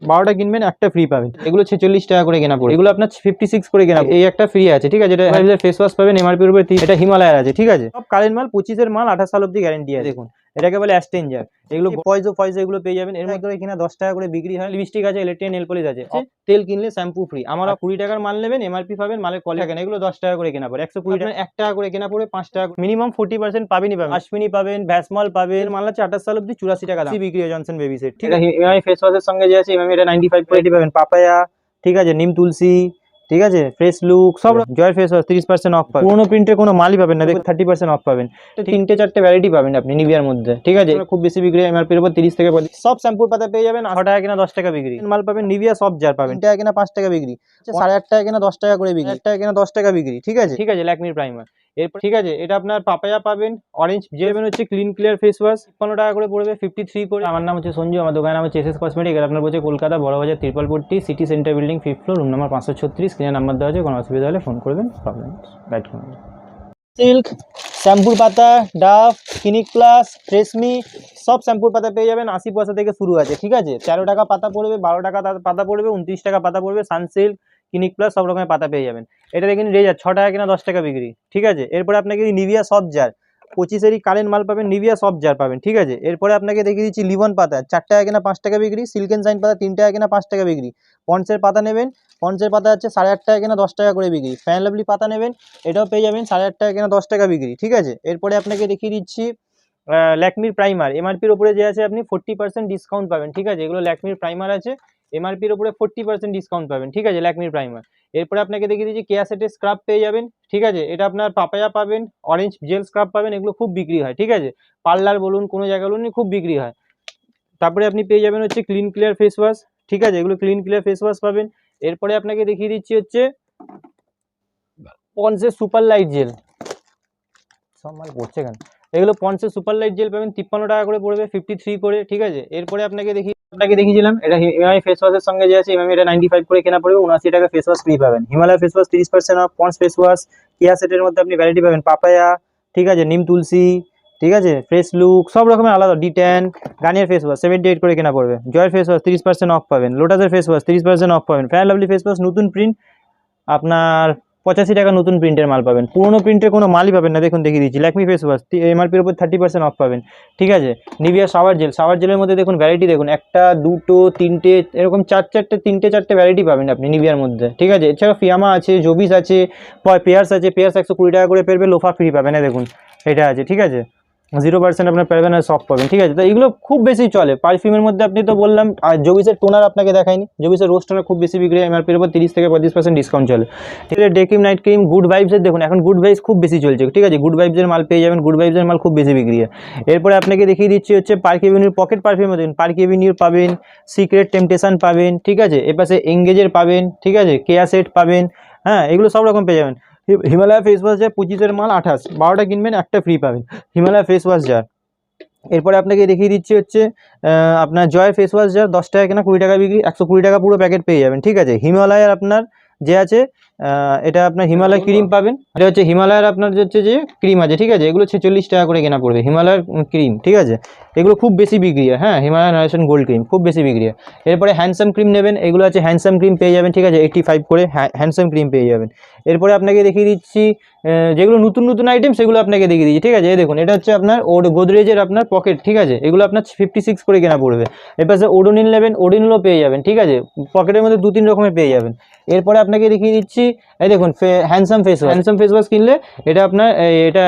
12টা কিনবেন একটা ফ্রি পাবেন। এগুলো 46 টাকা করে কেনা পড়বে, এগুলো আপনার 56 করে কেনা। এই একটা ফ্রি আছে, ঠিক আছে। এটা ফেস ওয়াশ পাবেন এমআরপির উপরে, এটা হিমালয়ের আছে, ঠিক আছে। সব কারেন্ট মাল, 25 মাল, 28 সাল অব্দি গ্যারেন্টি আছে। দেখুন এটাকে বলে অ্যাস্টেঞ্জার, এগুলো পয়জো এগুলো পেয়ে যাবেন। এর মধ্যে কিনা 10 টাকা করে বিক্রি হয়। লিপস্টিক আছে, ইলেকট্রিক নেল পলিশ আছে। তেল কিনলে শ্যাম্পু ফ্রি। আমরা 20 টাকার মাল নেবেন, এমআরপি পাবেন, মালের কোয়ালিটি থাকে না। এগুলো 10 টাকা করে কেনা পড়ে, 120 টাকা 1 টাকা করে কেনা পড়ে, 5 টাকা মিনিমাম 40% পাবেনই পাবেন। আশমিনি পাবেন, ভ্যাসমল পাবেন। মাল আছে 28 সাল অব্দি 84 টাকা দাম বিক্রি হয় জনসন বেবি সেট, ঠিক আছে। এমআই ফেস ওয়াশের সঙ্গে যে আছে এমআই, এটা 95 কোয়ালিটি পাবেন। পাপায়া, ঠিক আছে, নিম তুলসী, ঠিক আছে, ফ্রেশ লুক, সব জয়ের ফেস ওয়াশ 30% অফ পাবেন। পুরোনো প্রিন্টের কোনো মালই পাবেন না, দেখুন 30% অফ পাবেন। 3-4টে ভ্যারাইটি পাবেন আপনি নিভিয়ার মধ্যে, ঠিক আছে। খুব বেশি বিক্রি হয় এমআরপির উপর 30 থেকে 35। সব শ্যাম্পুর পাতা পেয়ে যাবেন 8 টাকা কিনা 10 টাকা বিক্রি। মাল পাবেন নিভিয়া সব জার পাবেন 3 টাকা কিনা 5 টাকা বিক্রি, 8.5 টাকা কিনা 10 টাকা করে বিক্রি, 1 টাকা কিনা 10 টাকা বিক্রি, ঠিক আছে, ঠিক আছে। ল্যাকমির প্রাইমার এরপর, ঠিক আছে, এটা আপনার পাপায়া পাবেন, অরেঞ্জ জেলবেন হচ্ছে ক্লিন ক্লিয়ার ফেস ওয়াশ 15 টাকা করে পড়বে, 53 করে। আমার নাম হচ্ছে সঞ্জু, আমার দোকানের নাম হচ্ছে এসএস কসমেটিক। আর আপনার বলছে Kolkata Burrabazar Tripolpatti city centre building 5th floor, room number 536। স্ক্রিনে নাম্বার দেওয়া আছে, কোনো অসুবিধা হলে ফোন করবেন, প্রবলেম গাইড করবেন। সিল্ক শ্যাম্পুর পাতা, ডাভ, ক্লিনিক প্লাস, ফ্রেশমি, সব শ্যাম্পুর পাতা পেয়ে যাবেন। 80 পয়সা থেকে শুরু আছে, ঠিক আছে। 13 টাকা পাতা পড়বে, 12 টাকা পাতা পড়বে, 29 টাকা পাতা পড়বে। সানসিল্ক, ক্লিনিক প্লাস সব রকমের পাতা পেয়ে যাবেন। এটা দেখুন রেজার 6 টাকা কিনা 10 টাকা বিক্রি, ঠিক আছে। এরপরে আপনাকে নিভিয়া সব জার 25 কারেন্ট মাল পাবেন, নিভিয়া সব জার পাবেন, ঠিক আছে। এরপরে আপনাকে দেখিয়ে দিচ্ছি লিভন পাতা 4 টাকা কিনা 5 টাকা বিক্রি, সিল্ক এন্ড শাইন পাতা 3 টাকা কিনা 5 টাকা বিক্রি। পন্সের পাতা নেবেন, পন্সের পাতা হচ্ছে 8.5 টাকা কিনা 10 টাকা করে বিক্রি। ফ্যান লাভলি পাতা নেবেন, এটাও পেয়ে যাবেন 8.5 টাকা কিনা 10 টাকা বিক্রি, ঠিক আছে। এরপরে আপনাকে দেখিয়ে দিচ্ছি ল্যাকমির প্রাইমার, এমআরপির উপরে যে আছে আপনি 40% ডিসকাউন্ট পাবেন, ঠিক আছে। এগুলো ল্যাকমির প্রাইমার আছে, এমআরপির উপরে 40% ডিসকাউন্ট পাবেন, ঠিক আছে, ল্যাকমির প্রাইমার। এরপরে আপনাকে দেখিয়ে দিচ্ছি কেয়া সেটের স্ক্রাব পেয়ে যাবেন, ঠিক আছে। এটা আপনার পাপায়া পাবেন, অরেঞ্জ জেল স্ক্রাব পাবেন, এগুলো খুব বিক্রি হয়, ঠিক আছে। পার্লার বলুন, কোনো জায়গা বলুন, খুব বিক্রি হয়। তারপরে আপনি পেয়ে যাবেন হচ্ছে ক্লিন ক্লিয়ার ফেস ওয়াশ, ঠিক আছে, এগুলো ক্লিন ক্লিয়ার ফেস ওয়াশ পাবেন। এরপরে আপনাকে দেখিয়ে দিচ্ছি হচ্ছে পন্সের সুপার লাইট জেল, সব মাল পড়ছে কেন, এগুলো পন্সের সুপার লাইট জেল পাবেন 53 টাকা করে পড়বে, 53 করে, ঠিক আছে। এরপরে আপনাকে দেখিয়েছিলাম এটা এমআই ফেস ওয়াশের সঙ্গে যে আছে এমআই, এটা 95 করে কেনা পড়বে, 79 টাকা ফেস ওয়াশ ফ্রি পাবেন। Himalaya face wash 30% of, ponds face wash, কিয়া সেটের মধ্যে আপনি ভ্যারাইটি পাবেন, পাপায়া, ঠিক আছে, নিম তুলসী, ঠিক আছে, ফ্রেশ লুক, সব রকমের আলাদা, ডি10, গার্নিয়ার ফেস ওয়াশ 78 করে কেনা পড়বে। জয়ের ফেস ওয়াশ 30% অফ পাবেন, লোটাসের ফেস ওয়াশ 30% অফ পাবেন। ফেয়ার লাভলি ফেস ওয়াশ নতুন প্রিন্ট আপনার 85 টাকা নতুন প্রিন্টের মাল পাবেন, পুরোনো প্রিন্টের কোনো মালই পাবেন না। দেখুন দেখিয়ে দিচ্ছি ল্যাকমি ফেস ওয়াশ এমআরপির উপর 30% অফ পাবেন, ঠিক আছে। নিভিয়া শাওয়ার জেলের মধ্যে দেখুন ভ্যারাইটি, দেখুন 1টা 2টো 3টে এরকম 3টে-4টে ভ্যারাইটি পাবেন আপনি নিভিয়ার মধ্যে, ঠিক আছে। এছাড়াও ফিয়ামা আছে, জোবিস আছে, পেয়ার্স আছে, পেয়ার্স 120 টাকা করে পেরবে, লোফা ফ্রি পাবেন, দেখুন এটা আছে, ঠিক আছে। 0% আপনার পাবেন আর সফট পাবেন, ঠিক আছে। তো এগুলো খুব বেশি চলে পারফিউমের মধ্যে, আপনি তো বললাম। আর জোবিসের টোনার আপনাকে দেখায়নি, জোবিসের রোজ টোনার খুব বেশি বিক্রি হয়, এমআরপির উপর 30 থেকে 35% ডিসকাউন্ট চলে, ঠিক আছে। Day cream, night cream, good ভাইবসের দেখুন এখন গুড ভাইবস খুব বেশি চলছে, ঠিক আছে। গুড ভাইবসের মাল পেয়ে যাবেন, গুড ভাইবসের মাল খুব বেশি বিক্রি হয়। এরপরে আপনাকে দেখিয়ে দিচ্ছি হচ্ছে পার্ক এভিনিউর পকেট পারফিউম, দেখুন পার্ক এভিনিউর পাবেন, সিক্রেট টেম্পটেশন পাবেন, ঠিক আছে। এপাশে এঙ্গেজের পাবেন, ঠিক আছে, কেয়া সেট পাবেন, হ্যাঁ, এগুলো সব রকম পেয়ে যাবেন। হিমালয় ফেস ওয়াশ যার 25 মাল 28, 12টা কিনবেন একটা ফ্রি পাবেন, হিমালয় ফেস ওয়াশ যার। এরপরে আপনাকে দেখিয়ে দিচ্ছি হচ্ছে আপনার জয় ফেস ওয়াশ যার 10 টাকা কেনা 20 টাকা বিক্রি, 120 টাকা পুরো প্যাকেট পেয়ে যাবেন, ঠিক আছে। হিমালয়ের আপনার যে আছে এটা আপনার হিমালয় ক্রিম পাবেন, এটা হচ্ছে হিমালয়ের আপনার হচ্ছে যে ক্রিম আছে, ঠিক আছে। এগুলো 46 টাকা করে কেনা পড়বে হিমালয়ের ক্রিম, ঠিক আছে। এগুলো খুব বেশি বিক্রি হয়, হ্যাঁ, হিমালয় নারেশন গোল্ড ক্রিম খুব বেশি বিক্রি হয়। এরপরে হ্যান্ডসাম ক্রিম নেবেন, এগুলো আছে হ্যান্ডসাম ক্রিম পেয়ে যাবেন, ঠিক আছে, 85 করে হ্যান্ডসাম ক্রিম পেয়ে যাবেন। এরপরে আপনাকে দেখিয়ে দিচ্ছি যেগুলো নতুন আইটেম সেগুলো আপনাকে দেখিয়ে দিচ্ছি, ঠিক আছে। এই দেখুন এটা হচ্ছে আপনার গোদরেজের আপনার পকেট, ঠিক আছে, এগুলো আপনার 56 করে কেনা পড়বে। এরপরে ওডোনিল নেবেন, ওডোনিলও পেয়ে যাবেন, ঠিক আছে, পকেটের মধ্যে 2-3 রকমের পেয়ে যাবেন। এরপরে আপনাকে দেখিয়ে দিচ্ছি এই দেখুন হ্যান্ডসাম ফেস ওয়াশ কিনলে এটা আপনার এটা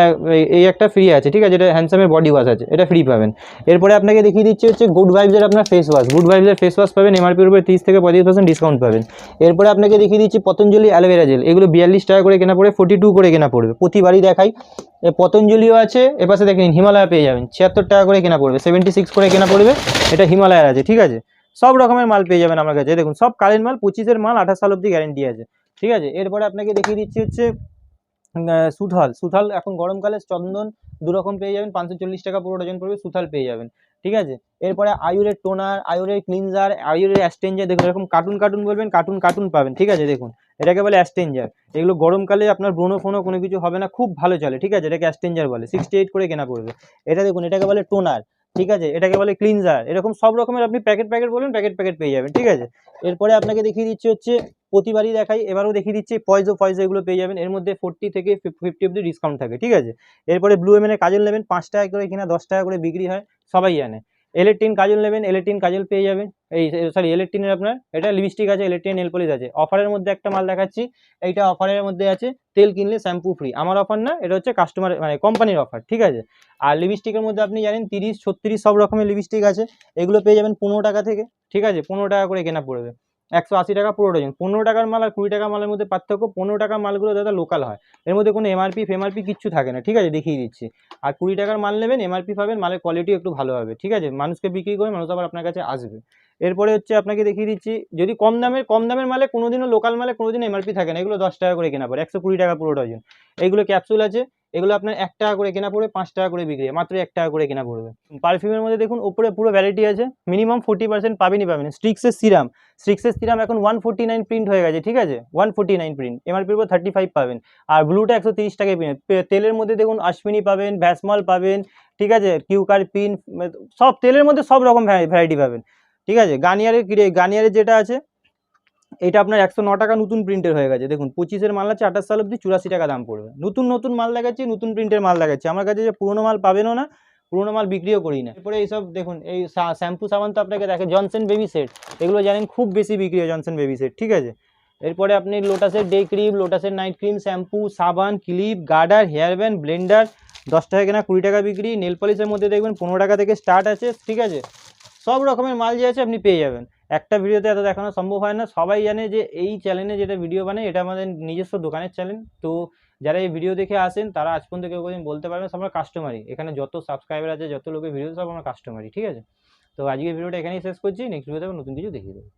এই একটা ফ্রি আছে, ঠিক আছে, এটা হ্যান্ডসামের বডি ওয়াশ আছে, এটা ফ্রি পাবেন। এরপরে আপনাকে দেখিয়ে দিচ্ছি হচ্ছে গুড ভাইবসের আপনার ফেস ওয়াশ, গুড ভাইবসের ফেস ওয়াশ পাবেন, এমআরপির উপরে 30 থেকে 35% ডিসকাউন্ট পাবেন। এরপরে আপনাকে দেখিয়ে দিচ্ছি পতঞ্জলি অ্যালোভেরা জেল, এগুলো 42 টাকা করে কেনা পড়ে, 42 করে কেনা পড়বে, প্রতিবারই দেখাই। পতঞ্জলিও আছে, এপাশে দেখেন হিমালয় পেয়ে যাবেন 76 টাকা করে কেনা পড়বে, 76 করে কেনা পড়বে, এটা হিমালয়ের আছে, ঠিক আছে। সব রকমের মাল পেয়ে যাবেন আমার কাছে, দেখুন সব কারেন্ট মাল, 25 মাল, 28 সাল অব্দি গ্যারেন্টি আছে, ঠিক আছে। এরপরে আপনাকে দেখিয়ে দিচ্ছি হচ্ছে সুথাল এখন গরমকালে চন্দন 2 রকম পেয়ে যাবেন, 540 টাকা পুরো ডজন পড়বে, সুথাল পেয়ে যাবেন, ঠিক আছে। এরপরে আয়ুরের টোনার, আয়ুরের ক্লিনজার, আয়ুরের অ্যাস্টেঞ্জার, দেখুন এরকম কার্টুন বলবেন, কার্টুন পাবেন, ঠিক আছে। দেখুন এটাকে বলে অ্যাস্টেঞ্জার, এগুলো গরমকালে আপনার ব্রণ ফোনো কোনো কিছু হবে না, খুব ভালো চলে, ঠিক আছে, এটাকে অ্যাস্টেঞ্জার বলে, 68 করে কেনা পড়বে। এটা দেখুন এটাকে বলে টোনার, ঠিক আছে, এটাকে বলে ক্লিনজার। এরকম সব রকমের আপনি প্যাকেট বলবেন, প্যাকেট পেয়ে যাবেন, ঠিক আছে। এরপরে আপনাকে দেখিয়ে দিচ্ছি হচ্ছে, প্রতিবারই দেখাই, এবারও দেখিয়ে দিচ্ছি পয়জো এগুলো পেয়ে যাবেন। এর মধ্যে 40 থেকে 50 অব্দি ডিসকাউন্ট থাকে, ঠিক আছে। এরপরে ব্লু এমএন এর কাজল নেবেন, 5 টাকা করে কিনা 10 টাকা করে বিক্রি হয়, সবাই জানে। এলেট্রিন কাজল নেবেন, এলেট্রিন কাজল পেয়ে যাবেন। এই সরি, এলেট্রিনের আপনার এটা লিপস্টিক আছে, এলেট্রিন নেল পলিশ আছে। অফারের মধ্যে একটা মাল দেখাচ্ছি, এইটা অফারের মধ্যে আছে, তেল কিনলে শ্যাম্পু ফ্রি। আমার অফার না, এটা হচ্ছে কাস্টমার মানে কোম্পানির অফার, ঠিক আছে। আর লিপস্টিকের মধ্যে আপনি জানেন 30, 36 সব রকমের লিপস্টিক আছে, এগুলো পেয়ে যাবেন 15 টাকা থেকে, ঠিক আছে। 15 টাকা করে কেনা পড়বে, 180 টাকা পুরো ডজন। 15 টাকার মাল আর 20 টাকার মালের মধ্যে পার্থক্য, 15 টাকার মালগুলো দাদা লোকাল হয়, এর মধ্যে কোনো এমআরপি কিচ্ছু থাকে না, ঠিক আছে, দেখিয়ে দিচ্ছি। আর 20 টাকার মাল নেবেন, এমআরপি পাবেন, মালের কোয়ালিটি একটু ভালো হবে, ঠিক আছে, মানুষকে বিক্রি করে মানুষ আবার আপনার কাছে আসবে। এরপরে হচ্ছে আপনাকে দেখিয়ে দিচ্ছি, যদি কম দামের মালে কোনোদিনও, লোকাল মালে কোনোদিনও এমআরপি থাকে না, এগুলো 10 টাকা করে কেনা পড়ে, 120 টাকা পুরো ডজন। এইগুলো ক্যাপসুল আছে, এগুলো আপনার 1 টাকা করে কেনা পড়বে, 5 টাকা করে বিক্রি হয়, মাত্র 1 টাকা করে কেনা পড়বে। পারফিউমের মধ্যে দেখুন উপরে পুরো ভ্যারাইটি আছে, মিনিমাম 40% পাবেনই পাবেন। স্ট্রিক্সের সিরাম এখন 149 প্রিন্ট হয়ে গেছে, ঠিক আছে, 149 প্রিন্ট, এমআরপির উপর 35 পাবেন। আর ব্লুটা 130 টাকায় প্রিন্ট। তেলের মধ্যে দেখুন আশ্বিনী পাবেন, ভ্যাসমল পাবেন, ঠিক আছে, কিউকার পিন, সব তেলের মধ্যে সব রকম ভ্যারাইটি পাবেন, ঠিক আছে। গার্নিয়ারের যেটা আছে, এটা আপনার 109 টাকা নতুন প্রিন্টের হয়ে গেছে, দেখুন 25-এর মাল আছে, 28 সাল অব্দি 84 টাকা দাম পড়বে। নতুন মাল দেখাচ্ছি, নতুন প্রিন্টের মাল দেখাচ্ছি, আমার কাছে যে পুরোনো মাল পাবেনও না, পুরোনো মাল বিক্রিও করি না। এরপরে এইসব দেখুন, এই শ্যাম্পু সাবান তো আপনাকে দেখে, জনসন বেবি সেট, এগুলো জানেন খুব বেশি বিক্রি হয়, জনসন বেবি সেট, ঠিক আছে। এরপরে আপনি লোটাসের ডে ক্রিম, লোটাসের নাইট ক্রিম, শ্যাম্পু, সাবান, clip, garter, hair band, blender, 10 টাকা কেনা 20 টাকা বিক্রি। নেল পলিশের মধ্যে দেখবেন 15 টাকা থেকে স্টার্ট আছে, ঠিক আছে। সব রকমের মাল যে আছে আপনি পেয়ে যাবেন। একটা ভিডিওতে এত দেখানো সম্ভব হয় না, সবাই জানে যে এই চ্যানেলে যেটা ভিডিও বানাই এটা আমাদের নিজস্ব দোকানের চ্যানেল। তো যারা এই ভিডিও দেখে আসেন তারা আজ পর্যন্ত কেউ কোনোদিন বলতে পারবেন আমরা কাস্টমারই, এখানে যত সাবস্ক্রাইবার আছে, যত লোকের ভিডিও, সব আমরা কাস্টমারই, ঠিক আছে। তো আজকে ভিডিওটা এখানেই শেষ করছি, নেক্সট ভিডিওতে নতুন কিছু দেখিয়ে দেবো।